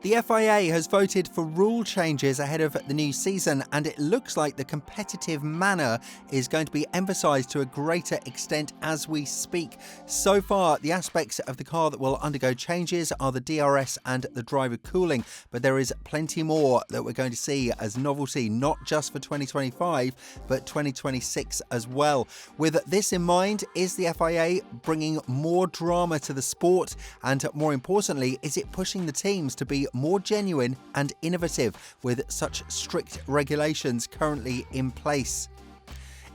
The FIA has voted for rule changes ahead of the new season, and it looks like the competitive manner is going to be emphasised to a greater extent as we speak. So far, the aspects of the car that will undergo changes are the DRS and the driver cooling, but there is plenty more that we're going to see as novelty, not just for 2025, but 2026 as well. With this in mind, is the FIA bringing more drama to the sport? And more importantly, is it pushing the teams to be more genuine and innovative with such strict regulations currently in place?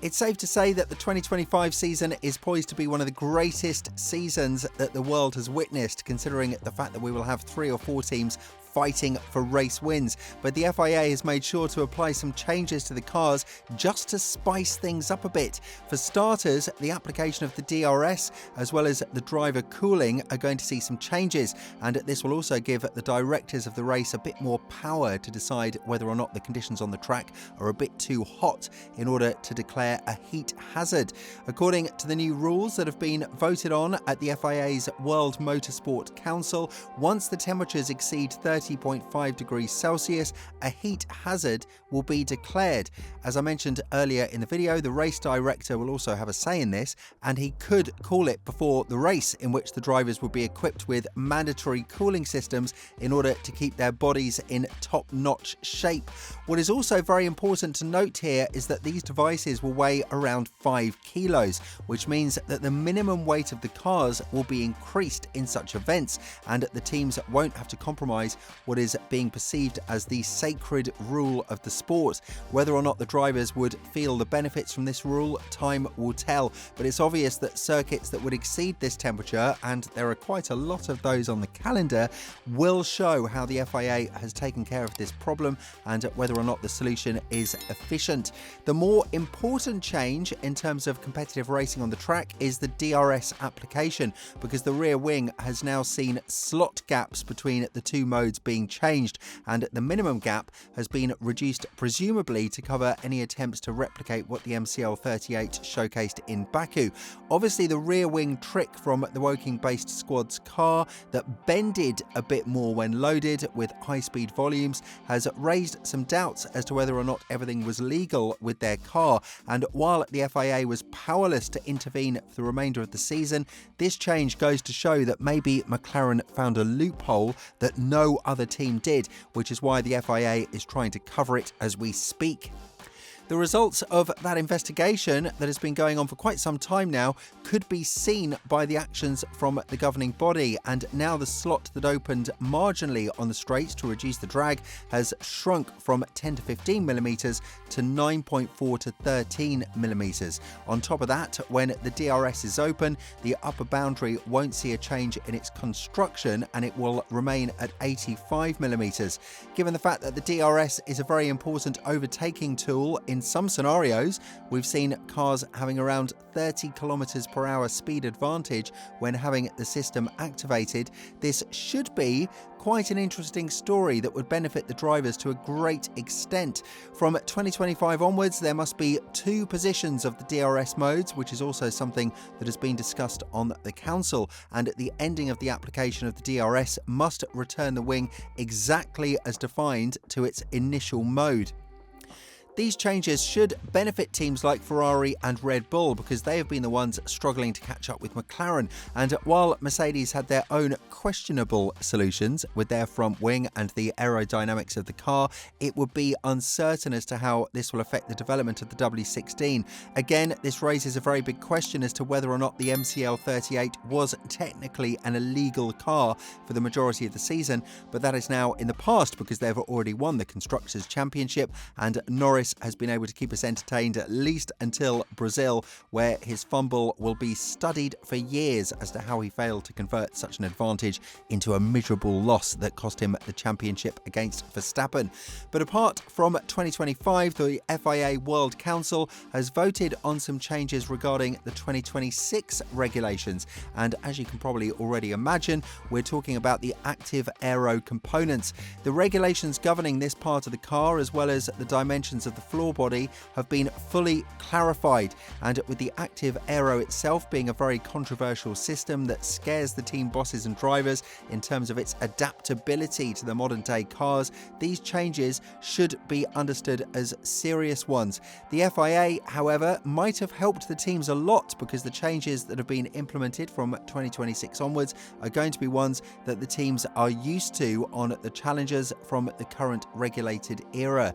It's safe to say that the 2025 season is poised to be one of the greatest seasons that the world has witnessed, considering the fact that we will have 3 or 4 teams fighting for race wins. But the FIA has made sure to apply some changes to the cars just to spice things up a bit. For starters, the application of the DRS as well as the driver cooling are going to see some changes, and this will also give the directors of the race a bit more power to decide whether or not the conditions on the track are a bit too hot in order to declare a heat hazard. According to the new rules that have been voted on at the FIA's World Motorsport Council, once the temperatures exceed 30.5 degrees Celsius, a heat hazard will be declared. As I mentioned earlier in the video, the race director will also have a say in this, and he could call it before the race, in which the drivers will be equipped with mandatory cooling systems in order to keep their bodies in top-notch shape. What is also very important to note here is that these devices will weigh around 5 kilos, which means that the minimum weight of the cars will be increased in such events, and the teams won't have to compromise what is being perceived as the sacred rule of the sport. Whether or not the drivers would feel the benefits from this rule, time will tell, but it's obvious that circuits that would exceed this temperature, and there are quite a lot of those on the calendar, will show how the FIA has taken care of this problem and whether or not the solution is efficient. The more important change in terms of competitive racing on the track is the DRS application, because the rear wing has now seen slot gaps between the two modes being changed, and the minimum gap has been reduced, presumably to cover any attempts to replicate what the MCL38 showcased in Baku. Obviously, the rear wing trick from the Woking-based squad's car that bended a bit more when loaded with high-speed volumes has raised some doubts as to whether or not everything was legal with their car. And while the FIA was powerless to intervene for the remainder of the season, this change goes to show that maybe McLaren found a loophole that no other team did, which is why the FIA is trying to cover it as we speak. The results of that investigation that has been going on for quite some time now could be seen by the actions from the governing body, and now the slot that opened marginally on the straight to reduce the drag has shrunk from 10 to 15 millimetres to 9.4 to 13 millimetres. On top of that, when the DRS is open, the upper boundary won't see a change in its construction and it will remain at 85 millimetres. Given the fact that the DRS is a very important overtaking tool in some scenarios, we've seen cars having around 30 kilometers per hour speed advantage when having the system activated. This should be quite an interesting story that would benefit the drivers to a great extent. From 2025 onwards, there must be 2 positions of the DRS modes, which is also something that has been discussed on the council, and at the ending of the application of the DRS must return the wing exactly as defined to its initial mode. These changes should benefit teams like Ferrari and Red Bull, because they have been the ones struggling to catch up with McLaren. And while Mercedes had their own questionable solutions with their front wing and the aerodynamics of the car, it would be uncertain as to how this will affect the development of the W16. Again, this raises a very big question as to whether or not the MCL38 was technically an illegal car for the majority of the season, but that is now in the past because they've already won the Constructors' Championship, and Norris has been able to keep us entertained at least until Brazil, where his fumble will be studied for years as to how he failed to convert such an advantage into a miserable loss that cost him the championship against Verstappen. But apart from 2025, the FIA World Council has voted on some changes regarding the 2026 regulations, and as you can probably already imagine, we're talking about the active aero components. The regulations governing this part of the car, as well as the dimensions of of the floor body have been fully clarified, and with the active aero itself being a very controversial system that scares the team bosses and drivers in terms of its adaptability to the modern day cars, these changes should be understood as serious ones. The FIA, however, might have helped the teams a lot, because the changes that have been implemented from 2026 onwards are going to be ones that the teams are used to on the Challengers from the current regulated era.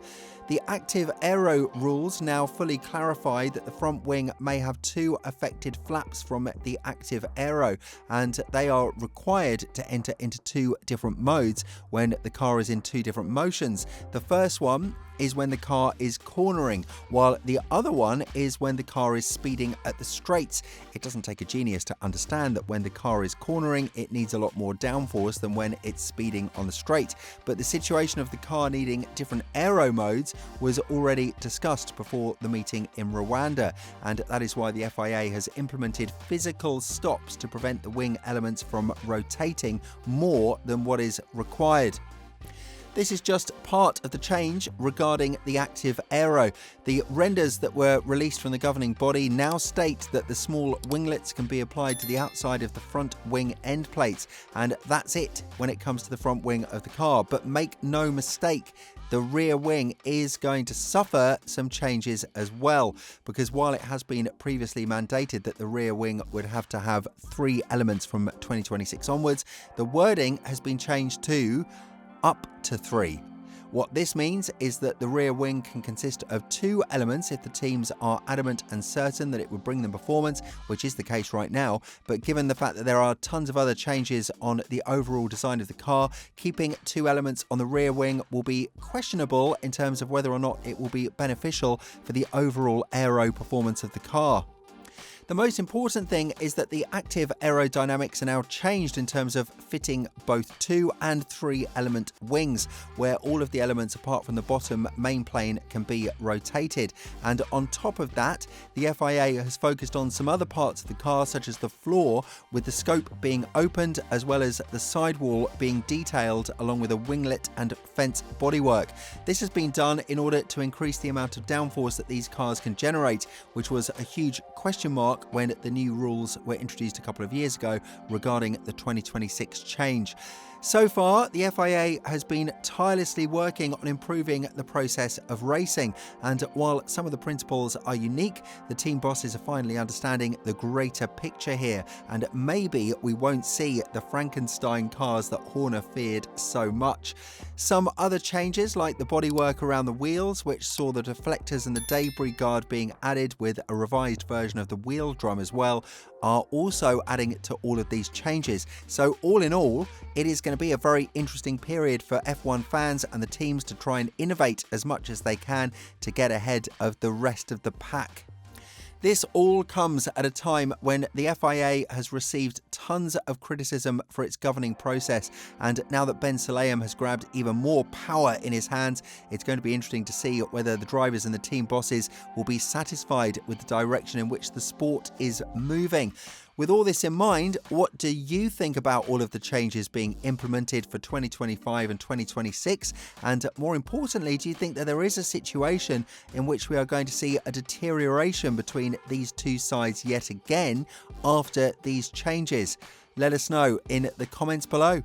The active aero rules now fully clarify that the front wing may have 2 affected flaps from the active aero, and they are required to enter into 2 different modes when the car is in 2 different motions. The first one is when the car is cornering, while the other one is when the car is speeding at the straights. It doesn't take a genius to understand that when the car is cornering, it needs a lot more downforce than when it's speeding on the straight. But the situation of the car needing different aero modes was already discussed before the meeting in Rwanda, and that is why the FIA has implemented physical stops to prevent the wing elements from rotating more than what is required. This is just part of the change regarding the active aero. The renders that were released from the governing body now state that the small winglets can be applied to the outside of the front wing end plates, and that's it when it comes to the front wing of the car. But make no mistake, the rear wing is going to suffer some changes as well, because while it has been previously mandated that the rear wing would have to have 3 elements from 2026 onwards, the wording has been changed to up to 3. What this means is that the rear wing can consist of 2 elements if the teams are adamant and certain that it would bring them performance, which is the case right now. But given the fact that there are tons of other changes on the overall design of the car, keeping 2 elements on the rear wing will be questionable in terms of whether or not it will be beneficial for the overall aero performance of the car. The most important thing is that the active aerodynamics are now changed in terms of fitting both 2 and 3 element wings, where all of the elements apart from the bottom main plane can be rotated. And on top of that, the FIA has focused on some other parts of the car, such as the floor, with the scope being opened, as well as the sidewall being detailed, along with a winglet and fence bodywork. This has been done in order to increase the amount of downforce that these cars can generate, which was a huge question mark when the new rules were introduced a couple of years ago regarding the 2026 change. So far, the FIA has been tirelessly working on improving the process of racing, and while some of the principles are unique, the team bosses are finally understanding the greater picture here, and maybe we won't see the Frankenstein cars that Horner feared so much. Some other changes, like the bodywork around the wheels, which saw the deflectors and the debris guard being added with a revised version of the wheel drum as well, are also adding to all of these changes. So all in all, it is going to be a very interesting period for F1 fans and the teams to try and innovate as much as they can to get ahead of the rest of the pack. This all comes at a time when the FIA has received tons of criticism for its governing process, and now that Ben Sulayem has grabbed even more power in his hands, it's going to be interesting to see whether the drivers and the team bosses will be satisfied with the direction in which the sport is moving. With all this in mind, what do you think about all of the changes being implemented for 2025 and 2026? And more importantly, do you think that there is a situation in which we are going to see a deterioration between these two sides yet again after these changes? Let us know in the comments below.